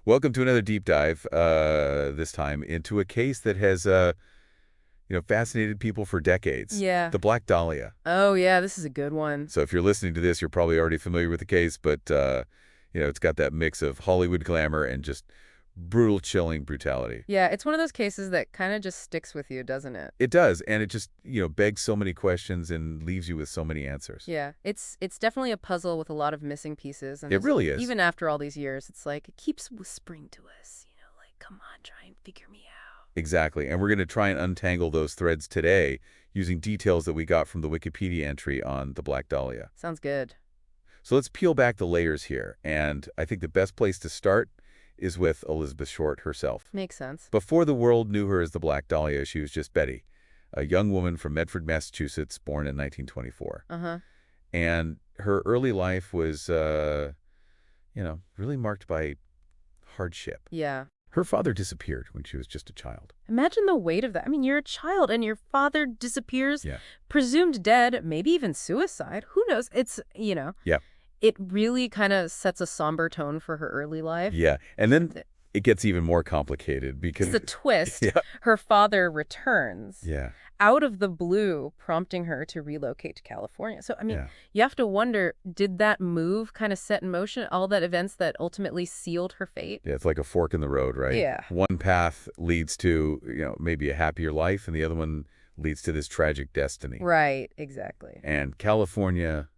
Welcome to another deep dive, this time into a case that has, fascinated people for decades. Yeah. The Black Dahlia. Oh, yeah, this is a good one. So if you're listening to this, you're probably already familiar with the case, but, it's got that mix of Hollywood glamour and just brutal, chilling brutality. Yeah, it's one of those cases that kind of just sticks with you, doesn't it? It does, and it just, begs so many questions and leaves you with so many answers. Yeah, it's definitely a puzzle with a lot of missing pieces. And It really is. even after all these years, it's like it keeps whispering to us, like, come on, try and figure me out. Exactly, and we're going to try and untangle those threads today using details that we got from the Wikipedia entry on the Black Dahlia. Sounds good. So let's peel back the layers here, and I think the best place to start is with Elizabeth Short herself. Makes sense. Before the world knew her as the Black Dahlia, she was just Betty, a young woman from Medford, Massachusetts, born in 1924. Uh-huh. And her early life was, really marked by hardship. Yeah. Her father disappeared when she was just a child. Imagine the weight of that. I mean, you're a child and your father disappears, Yeah. presumed dead, maybe even suicide. Who knows? It's, Yeah. it really kind of sets a somber tone for her early life. Yeah. And then it gets even more complicated because... It's a twist. Yeah. Her father returns. Yeah. Out of the blue, prompting her to relocate to California. So, I mean, Yeah. you have to wonder, did that move kind of set in motion all that events that ultimately sealed her fate? Yeah, it's like a fork in the road, right? Yeah. One path leads to, maybe a happier life, and the other one leads to this tragic destiny. Right, exactly. And California,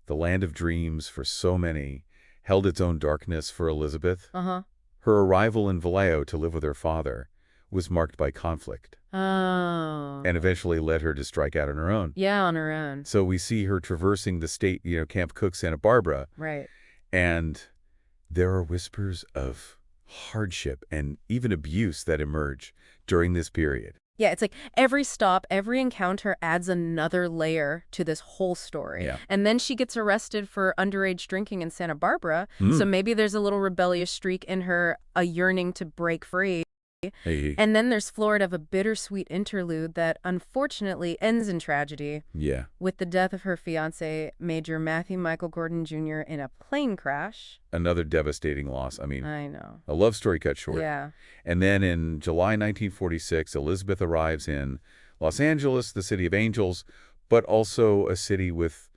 the land of dreams for so many, held its own darkness for Elizabeth. Uh-huh. Her arrival in Vallejo to live with her father was marked by conflict. Oh. And eventually led her to strike out on her own. Yeah, on her own. So we see her traversing the state, Camp Cook, Santa Barbara. Right. And there are whispers of hardship and even abuse that emerge during this period. Yeah, it's like every stop, every encounter adds another layer to this whole story. Yeah. And then she gets arrested for underage drinking in Santa Barbara. So maybe there's a little rebellious streak in her, a yearning to break free. Hey. And then there's Florida of a bittersweet interlude that unfortunately ends in tragedy Yeah. with the death of her fiancé, Major Matthew Michael Gordon Jr., in a plane crash. Another devastating loss. I mean, I know. a love story cut short. Yeah. And then in July 1946, Elizabeth arrives in Los Angeles, the city of angels, but also a city with,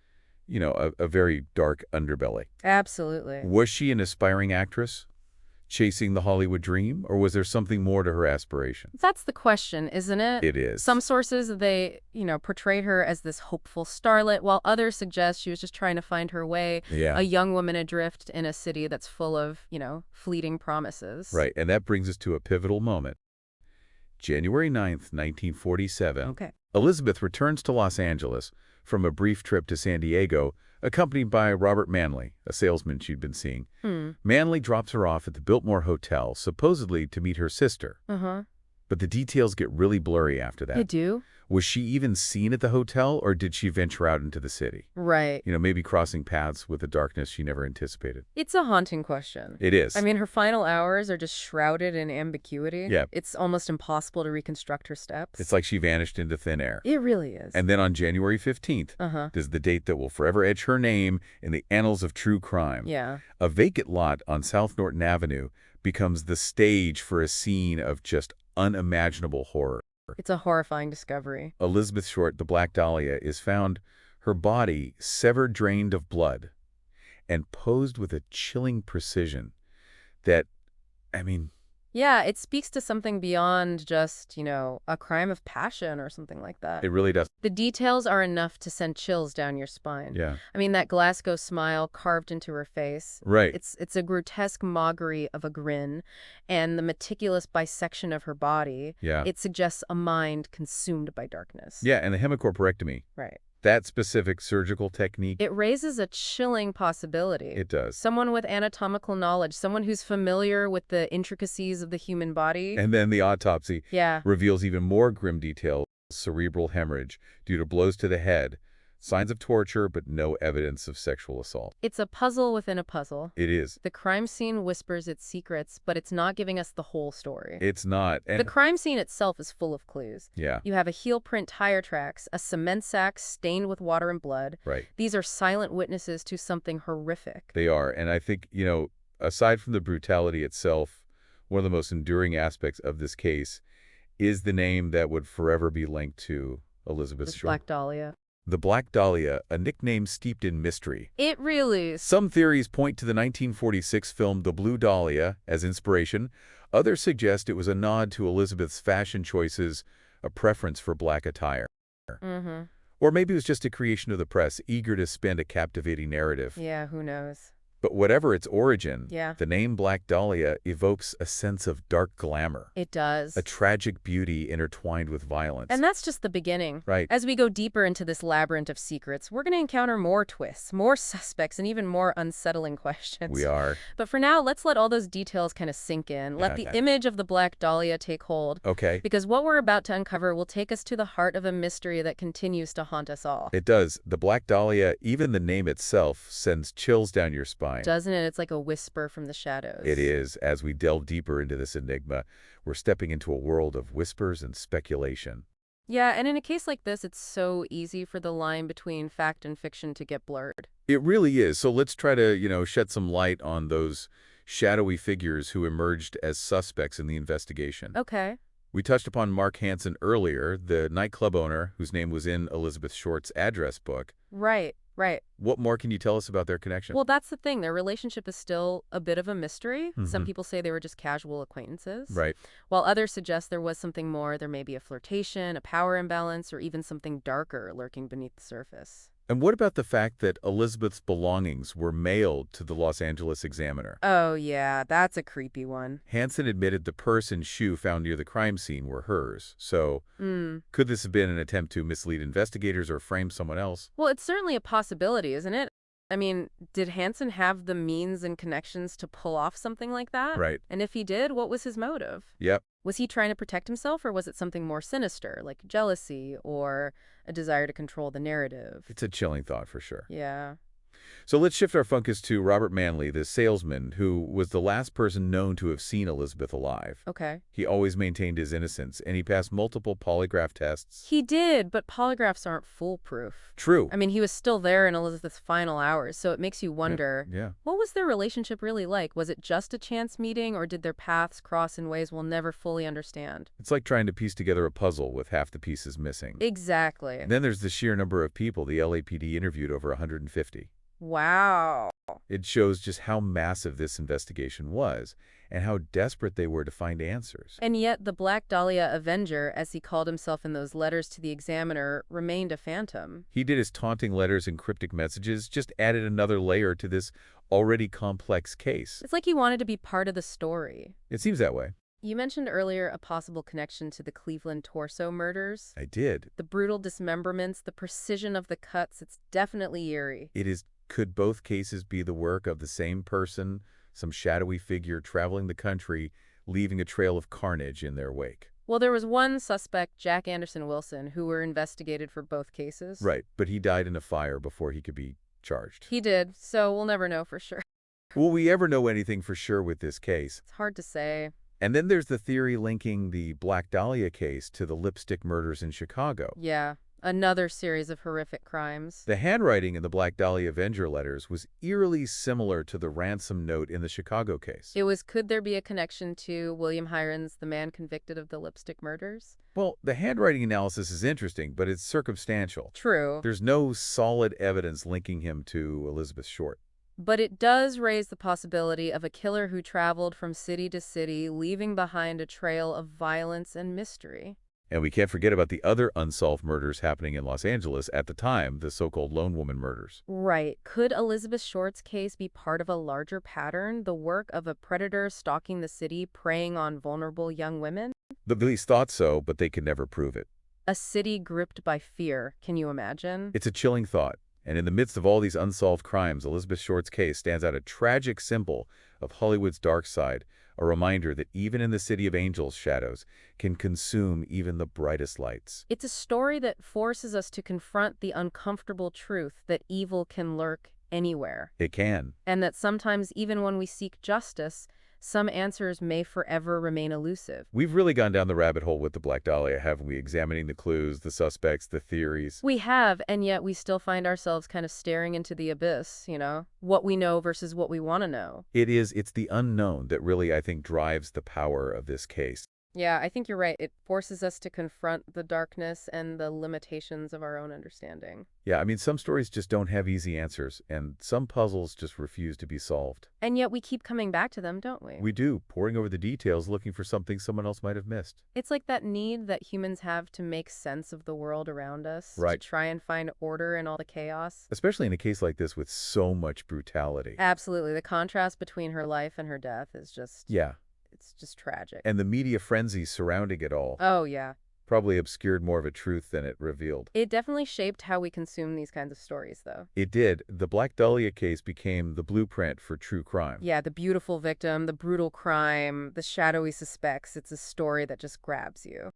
a very dark underbelly. Absolutely. Was she an aspiring actress chasing the Hollywood dream, or was there something more to her aspiration? That's the question, isn't it? It is. Some sources, they, portray her as this hopeful starlet, while others suggest she was just trying to find her way, Yeah. a young woman adrift in a city that's full of, fleeting promises. Right, and that brings us to a pivotal moment. January 9th, 1947. Okay. Elizabeth returns to Los Angeles from a brief trip to San Diego, accompanied by Robert Manley, a salesman she'd been seeing. Manley drops her off at the Biltmore Hotel, supposedly to meet her sister. Uh-huh. But the details get really blurry after that. They do? Was she even seen at the hotel, or did she venture out into the city? Right. Maybe crossing paths with a darkness she never anticipated. It's a haunting question. It is. I mean, her final hours are just shrouded in ambiguity. Yeah. It's almost impossible to reconstruct her steps. It's like she vanished into thin air. It really is. And then on January 15th, Uh-huh. is the date that will forever etch her name in the annals of true crime. Yeah. A vacant lot on South Norton Avenue becomes the stage for a scene of just unimaginable horror. It's a horrifying discovery. Elizabeth Short, the Black Dahlia, is found, her body severed, drained of blood, and posed with a chilling precision that, Yeah, it speaks to something beyond just, a crime of passion or something like that. it really does. The details are enough to send chills down your spine. Yeah. I mean, that Glasgow smile carved into her face. Right. It's a grotesque mockery of a grin, and the meticulous bisection of her body. Yeah. It suggests a mind consumed by darkness. Yeah, and the hemicorporectomy, Right. that specific surgical technique, It raises a chilling possibility. it does. Someone with anatomical knowledge, someone who's familiar with the intricacies of the human body. And then the autopsy Yeah. reveals even more grim details: cerebral hemorrhage due to blows to the head, signs of torture, but no evidence of sexual assault. It's a puzzle within a puzzle. It is. The crime scene whispers its secrets, but it's not giving us the whole story. It's not. And The crime scene itself is full of clues. yeah, You have a heel print tire tracks, a cement sack stained with water and blood. right. These are silent witnesses to something horrific. They are. And I think, Aside from the brutality itself, one of the most enduring aspects of this case is the name that would forever be linked to Elizabeth This Short. Black Dahlia. The Black Dahlia, a nickname steeped in mystery. It really is. Some theories point to the 1946 film The Blue Dahlia as inspiration. Others suggest it was a nod to Elizabeth's fashion choices, a preference for black attire. Mm-hmm. Or maybe it was just a creation of the press, eager to spin a captivating narrative. Yeah, who knows? But whatever its origin, Yeah. the name Black Dahlia evokes a sense of dark glamour, It does. a tragic beauty intertwined with violence. And that's just the beginning. Right. As we go deeper into this labyrinth of secrets, we're going to encounter more twists, more suspects, and even more unsettling questions. We are. But for now, let's let all those details kind of sink in. Let the Okay. image of the Black Dahlia take hold. Okay. Because what we're about to uncover will take us to the heart of a mystery that continues to haunt us all. It does. The Black Dahlia, even the name itself, sends chills down your spine. Doesn't it? It's like a whisper from the shadows. It is. As we delve deeper into this enigma, we're stepping into a world of whispers and speculation. Yeah, and in a case like this, it's so easy for the line between fact and fiction to get blurred. It really is. So let's try to, shed some light on those shadowy figures who emerged as suspects in the investigation. Okay. We touched upon Mark Hansen earlier, the nightclub owner whose name was in Elizabeth Short's address book. Right. What more can you tell us about their connection? Well, that's the thing. Their relationship is still a bit of a mystery. Some Mhm. people say they were just casual acquaintances. Right. While others suggest there was something more. There may be a flirtation, a power imbalance, or even something darker lurking beneath the surface. And what about the fact that Elizabeth's belongings were mailed to the Los Angeles Examiner? Oh, yeah, that's a creepy one. Hansen admitted the purse and shoe found near the crime scene were hers. So, could this have been an attempt to mislead investigators or frame someone else? Well, it's certainly a possibility, isn't it? I mean, did Hansen have the means and connections to pull off something like that? Right. And if he did, what was his motive? Yep. Was he trying to protect himself, or was it something more sinister, like jealousy or a desire to control the narrative? It's a chilling thought for sure. Yeah. So let's shift our focus to Robert Manley, the salesman who was the last person known to have seen Elizabeth alive. Okay. He always maintained his innocence, and he passed multiple polygraph tests. He did, but polygraphs aren't foolproof. True. I mean, he was still there in Elizabeth's final hours, so it makes you wonder, Yeah. what was their relationship really like? Was it just a chance meeting, or did their paths cross in ways we'll never fully understand? It's like trying to piece together a puzzle with half the pieces missing. Exactly. And then there's the sheer number of people the LAPD interviewed, over 150. Wow. It shows just how massive this investigation was and how desperate they were to find answers. And yet the Black Dahlia Avenger, as he called himself in those letters to the Examiner, remained a phantom. He did his taunting letters and cryptic messages, just added another layer to this already complex case. It's like he wanted to be part of the story. It seems that way. You mentioned earlier a possible connection to the Cleveland torso murders. I did. The brutal dismemberments, the precision of the cuts, it's definitely eerie. It is. Could both cases be the work of the same person, some shadowy figure traveling the country, leaving a trail of carnage in their wake? Well, there was one suspect, Jack Anderson Wilson, who were investigated for both cases. Right, but he died in a fire before he could be charged. He did, so we'll never know for sure. Will we ever know anything for sure with this case? It's hard to say. And then there's the theory linking the Black Dahlia case to the lipstick murders in Chicago. Yeah, another series of horrific crimes. The handwriting in the Black Dahlia Avenger letters was eerily similar to the ransom note in the Chicago case. Could there be a connection to William Hirons, the man convicted of the lipstick murders? Well, the handwriting analysis is interesting, but it's circumstantial. True. There's no solid evidence linking him to Elizabeth Short. But it does raise the possibility of a killer who traveled from city to city, leaving behind a trail of violence and mystery. And we can't forget about the other unsolved murders happening in Los Angeles at the time, the so-called lone woman murders. Right. Could Elizabeth Short's case be part of a larger pattern, the work of a predator stalking the city, preying on vulnerable young women? The police thought so, but they could never prove it. A city gripped by fear. Can you imagine? It's a chilling thought. And in the midst of all these unsolved crimes, Elizabeth Short's case stands out a tragic symbol of Hollywood's dark side, a reminder that even in the city of angels, shadows can consume even the brightest lights. It's a story that forces us to confront the uncomfortable truth that evil can lurk anywhere. It can. And that sometimes, even when we seek justice, Some answers may forever remain elusive. We've really gone down the rabbit hole with the Black Dahlia, haven't we? Examining the clues, the suspects, the theories. We have, and yet we still find ourselves kind of staring into the abyss, what we know versus what we want to know. It's the unknown that really, I think, drives the power of this case. Yeah, I think you're right. It forces us to confront the darkness and the limitations of our own understanding. Yeah, I mean, some stories just don't have easy answers, and some puzzles just refuse to be solved. And yet we keep coming back to them, don't we? We do, poring over the details, looking for something someone else might have missed. It's like that need that humans have to make sense of the world around us, Right. to try and find order in all the chaos. Especially in a case like this with so much brutality. Absolutely. The contrast between her life and her death is just, Yeah, it's just tragic. and the media frenzy surrounding it all Oh, yeah. probably obscured more of a truth than it revealed. It definitely shaped how we consume these kinds of stories, though. It did. The Black Dahlia case became the blueprint for true crime. Yeah, the beautiful victim, the brutal crime, the shadowy suspects. It's a story that just grabs you.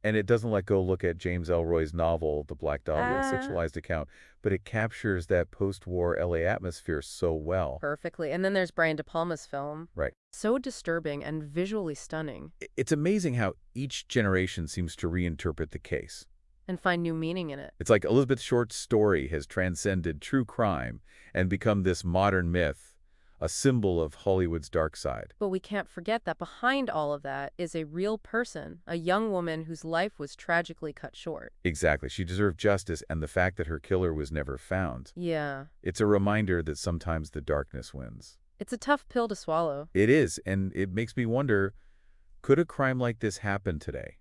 And it doesn't let go look at James Ellroy's novel, The Black Dahlia, Ah. sexualized account, but it captures that post-war LA atmosphere so well. Perfectly. And then there's Brian De Palma's film. Right. So disturbing and visually stunning. It's amazing how each generation seems to reinterpret the case. And find new meaning in it. It's like Elizabeth Short's story has transcended true crime and become this modern myth, a symbol of Hollywood's dark side. But we can't forget that behind all of that is a real person, a young woman whose life was tragically cut short. Exactly. She deserved justice, and the fact that her killer was never found. Yeah. It's a reminder that sometimes the darkness wins. It's a tough pill to swallow. It is, and it makes me wonder, could a crime like this happen today?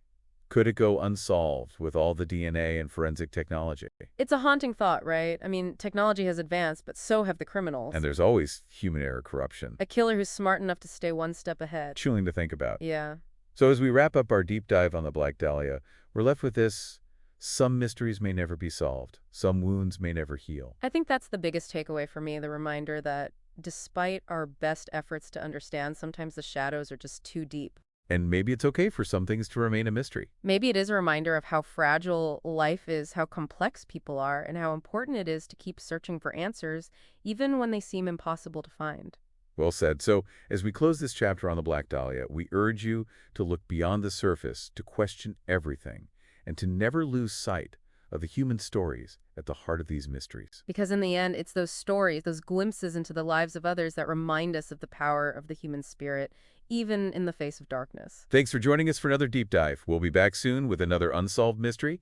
Could it go unsolved with all the DNA and forensic technology? It's a haunting thought, right? I mean, technology has advanced, but so have the criminals. And there's always human error, corruption. A killer who's smart enough to stay one step ahead. Chilling to think about. Yeah. So as we wrap up our deep dive on the Black Dahlia, we're left with this: some mysteries may never be solved. Some wounds may never heal. I think that's the biggest takeaway for me, the reminder that despite our best efforts to understand, sometimes the shadows are just too deep. And maybe it's okay for some things to remain a mystery. Maybe it is a reminder of how fragile life is, how complex people are, and how important it is to keep searching for answers, even when they seem impossible to find. Well said. So as we close this chapter on the Black Dahlia, we urge you to look beyond the surface, to question everything, and to never lose sight of the human stories at the heart of these mysteries. Because in the end, it's those stories, those glimpses into the lives of others that remind us of the power of the human spirit, even in the face of darkness. Thanks for joining us for another deep dive. We'll be back soon with another unsolved mystery.